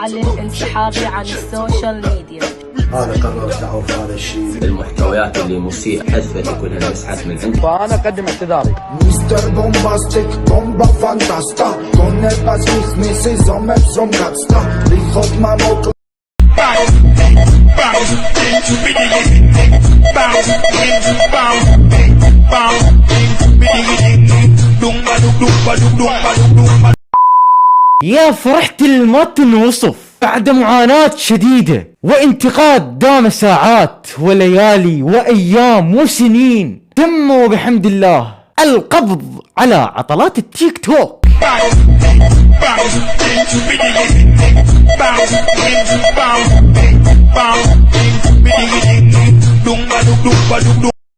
على انسحابي عن السوشيال ميديا. هذا قررت اعوف هذا الشيء. المحتويات اللي مسيء حذفت كلها مسحت من عندي. فانا اقدم اعتذاري. مستر بومباستيك بومبا فانتاستا con el pas mis meses om som gapsta خد ما موقف. يا فرحت ما تنوصف بعد معاناة شديدة وانتقاد دام ساعات وليالي وأيام وسنين، تم وبحمد الله القبض على عضلات التيك توك.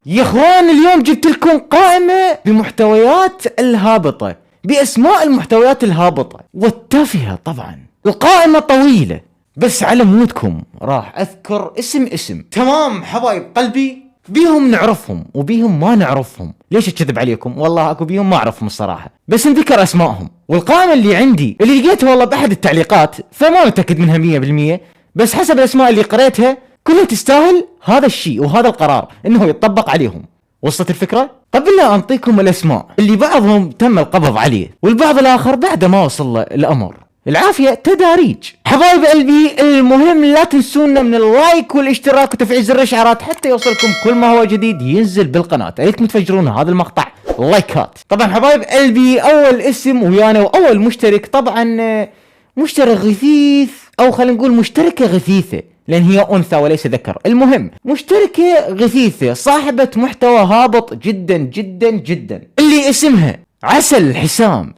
يا اخوان اليوم جبت لكم قائمة بمحتويات الهابطة، بأسماء المحتويات الهابطة والتافهة. طبعا القائمة طويلة بس على مودكم راح أذكر اسم. تمام حبايب قلبي، بيهم نعرفهم وبيهم ما نعرفهم. ليش أكذب عليكم؟ والله أكو بيهم ما أعرفهم الصراحة، بس نذكر أسمائهم. والقائمة اللي عندي اللي لقيتها والله بأحد التعليقات، فما متأكد منها 100%، بس حسب الأسماء اللي قريتها كلها تستاهل هذا الشيء وهذا القرار إنه يطبق عليهم. وصلت الفكرة؟ قبل لا أنطيكم الأسماء اللي بعضهم تم القبض عليه والبعض الآخر بعد ما وصل له الأمر، العافية تداريج. حبايب قلبي المهم لا تنسونا من اللايك والاشتراك وتفعيل زر الإشعارات حتى يوصلكم كل ما هو جديد ينزل بالقناة. أريدكم تفجرون هذا المقطع لايكات. طبعا حبايب قلبي أول اسم ويانا وأول مشترك طبعا مشترك غثيث، أو خلينا نقول مشتركة غثيثة لأن هي أنثى وليس ذكر. المهم مشتركة غثيثة صاحبة محتوى هابط جدا جدا جدا اللي اسمها عسل حسام.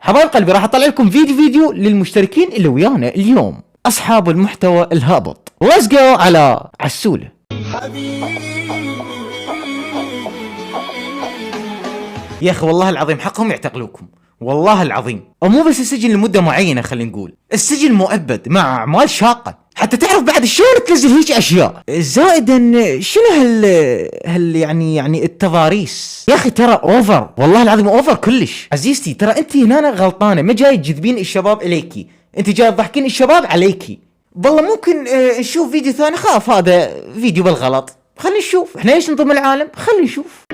حبايب قلبي راح اطلع لكم فيديو للمشتركين اللي ويانا اليوم اصحاب المحتوى الهابط. Let's go على عسولة. يا اخي والله العظيم حقهم يعتقلوكم، والله العظيم. او مو بس السجن لمدة معينة، خلينا نقول السجن مؤبد مع اعمال شاقة حتى تعرف بعد شلون تنزل هيك اشياء. زائدا شنو هال يعني التضاريس يا اخي، ترى اوفر والله العظيم، اوفر كلش. عزيزتي ترى انت هنا غلطانه، ما جاي تجذبين الشباب اليكي، انت جاي تضحكين الشباب عليكي. والله ممكن نشوف فيديو ثاني، خاف هذا فيديو بالغلط، خلينا نشوف احنا ايش نظم العالم، خلينا نشوف.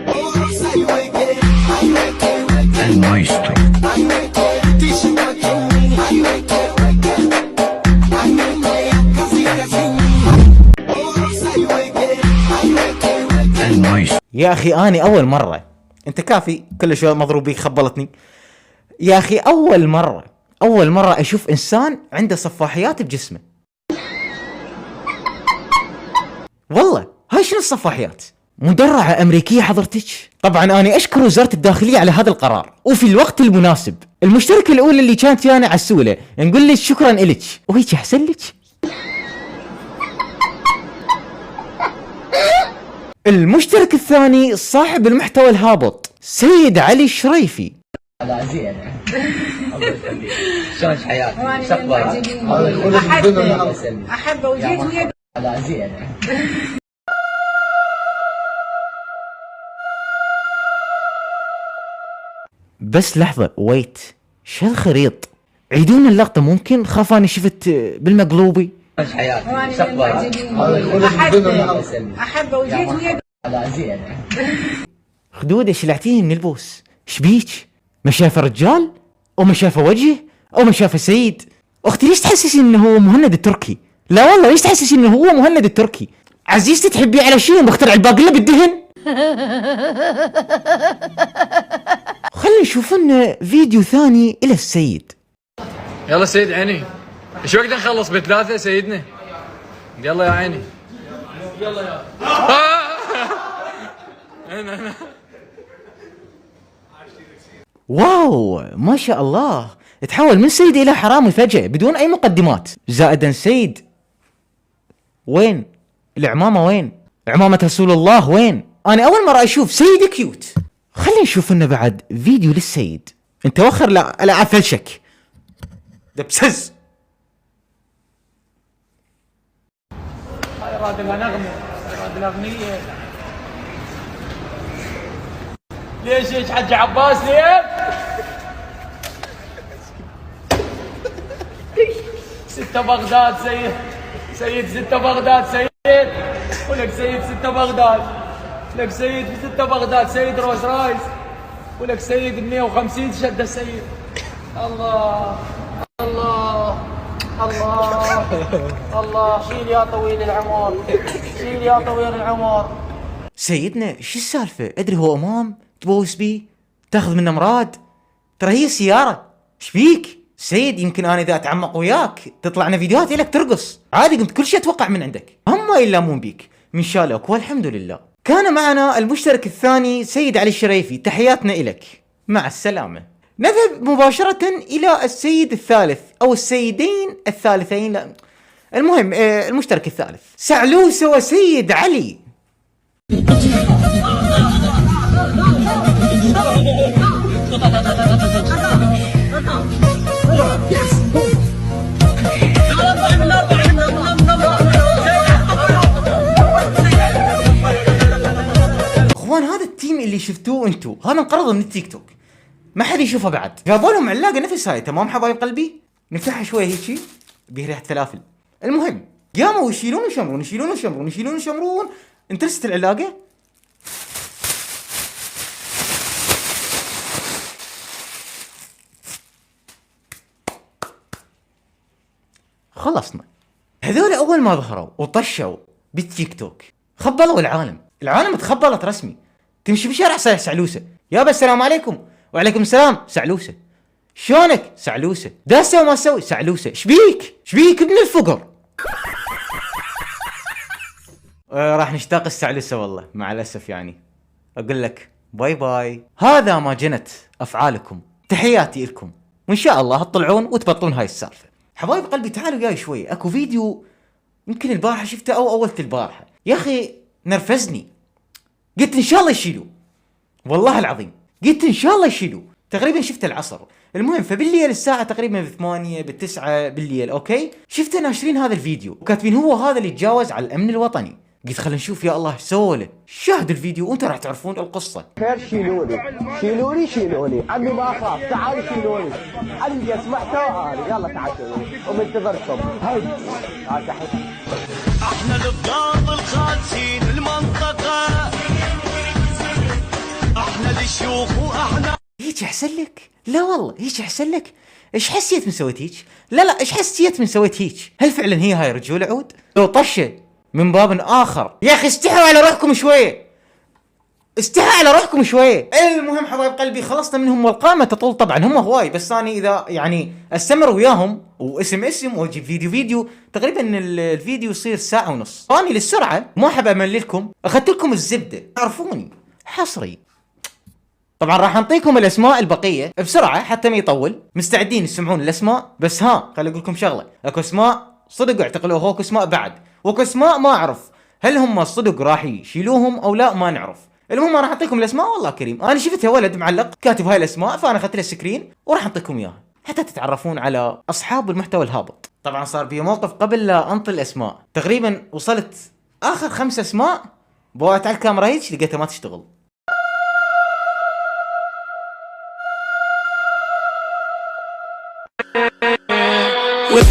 يا اخي اني اول مرة، انت كافي كل شوي مضروب بيك خبلتني. يا اخي اول مرة اشوف انسان عنده صفاحيات بجسمه. والله هاي شنو الصفاحيات؟ مدرعة امريكية حضرتك؟ طبعا انا اشكر وزارة الداخلية على هذا القرار وفي الوقت المناسب. المشتركة الاولى اللي كانت ويانا عسولة، نقول لك شكرا الك وهيك احسن لك. المشترك الثاني صاحب المحتوى الهابط سيد علي الشريفي. لا زين الله يخليك، شلون حياتك؟ شو اخبارك؟ احب وجيت ويا. لا زين. بس لحظة ويت، شو الخريط؟ عيدون اللقطة ممكن، خاف اني شفت بالمقلوبي. شلون حياتك؟ شو اخبارك؟ احب وجيت ويا. لا زين. خدودة شلعتيني من البوس، شبيك؟ ما شافه رجال؟ او ما شافه وجه؟ او ما شافه سيد؟ اختي ليش تحسسي انه هو مهند التركي؟ لا والله ليش تحسسي انه هو مهند التركي؟ عزيزتي تحبيه على شيء مخترع الباقلة بالدهن؟ خلينا نشوف لنا فيديو ثاني الى السيد. يلا سيد عيني، ايش وقت نخلص ب3 سيدنا؟ يلا يا عيني يلا يا انا واو ما شاء الله، تحول من سيد الى حرامي فجأة بدون اي مقدمات. زائدا سيد وين؟ العمامة وين؟ عمامة رسول الله وين؟ انا اول مرة اشوف سيد كيوت. خلينا نشوف لنا بعد فيديو للسيد. انت وخر لا افلشك دبسز. هاي راد لها نغمة، راد لها اغنية. ليش حج عباس ليه؟ ستة بغداد سيد، سيد ستة بغداد سيد، ولك سيد ستة بغداد، لك سيد ستة بغداد سيد روز رايس، ولك سيد 150 شدة سيد. الله الله الله الله، شيل يا طويل العمر، شيل يا طويل العمر. سيدنا شو السالفة؟ ادري هو امام تبوس بيه تاخذ منه مراد، ترى هي سيارة. ايش فيك؟ سيد يمكن انا اذا اتعمق وياك تطلع لنا فيديوهات لك ترقص عادي، قمت كل شيء اتوقع من عندك، هم ما يلامون بيك من شالوك والحمد لله. كان معنا المشترك الثاني سيد علي الشريفي، تحياتنا إلك، مع السلامة. نذهب مباشرة إلى السيد الثالث أو السيدين الثالثين، لا المهم المشترك الثالث سعلوسة وسيد علي. اخوان هذا التيم اللي شفتوه انتو هذا انقرض من التيك توك، ما حد يشوفه بعد. جابوا لهم علاقه نفس هاي، تمام حبايب قلبي؟ نفتحها شوي هيجي بيه ريحه فلافل. المهم قاموا يشيلون ويشمرون يشيلون ويشمرون يشيلون ويشمرون، انترست العلاقه. خلصنا. هذول اول ما ظهروا وطشوا بالتيك توك خبلوا العالم تخبلت رسمي. تمشي بشارع صالح سعلوسة، يابا السلام عليكم. وعليكم السلام. سعلوسة شلونك؟ سعلوسة دا تسوي ما تسوي؟ سعلوسة شبيك ابن الفقر. راح نشتاق السعلوسة والله مع الاسف، يعني اقول لك باي باي. هذا ما جنت افعالكم، تحياتي لكم، وان شاء الله تطلعون وتبطلون هاي السالفة. حبايب قلبي تعالوا وياي شوي، اكو فيديو يمكن البارحة شفته او اولت البارحة، يا اخي نرفزني. قلت ان شاء الله يشيلوا، والله العظيم قلت ان شاء الله يشيلوا. تقريبا شفت العصر، المهم فبالليل الساعة تقريبا ب8 ب9 بالليل، اوكي شفت ناشرين هذا الفيديو وكاتبين هو هذا اللي تجاوز على الامن الوطني. قلت خلينا نشوف يا الله سووا له. شاهدوا الفيديو وانتم راح تعرفون القصة. خير شيلوني عمي ما اخاف، تعالوا شيلوني عندي اسمع توعالي، يلا تعالوا شيلوني ومنتظركم. هاي تحت. احنا الضباط الخالصين المنطقة، احنا الشيوخ واحنا. هيك احسن لك؟ لا والله هيك احسن لك. ايش حسيت من سويت هيك؟ لا ايش حسيت من سويت هيك؟ هل فعلا هي هاي رجولة عود؟ لو طشة من باب اخر يا اخي استحوا على روحكم شويه، استحوا على روحكم شويه. المهم حبايب قلبي خلصنا منهم، والقائمه تطول طبعا، هم هواي بس انا اذا يعني استمر وياهم واسم واجيب فيديو تقريبا الفيديو يصير ساعه ونص. اني للسرعه ما احب امللكم، اخذت لكم الزبده، تعرفوني حصري. طبعا راح نعطيكم الاسماء البقيه بسرعه حتى ما يطول. مستعدين تسمعون الاسماء؟ بس خلي اقول لكم شغله، اكو اسماء صدق اعتقلوها، واكو اسماء بعد، واكو اسماء ما اعرف هل هم صدق راح يشيلوهم او لا، ما نعرف. المهم راح اعطيكم الاسماء. والله كريم انا شفتها ولد معلق كاتب هاي الاسماء، فانا اخذت له سكرين وراح اعطيكم اياها حتى تتعرفون على اصحاب المحتوى الهابط. طبعا صار بي موقف قبل لا انطي الاسماء، تقريبا وصلت اخر 5 اسماء بوقت على الكاميرا هيك لقيتها ما تشتغل. with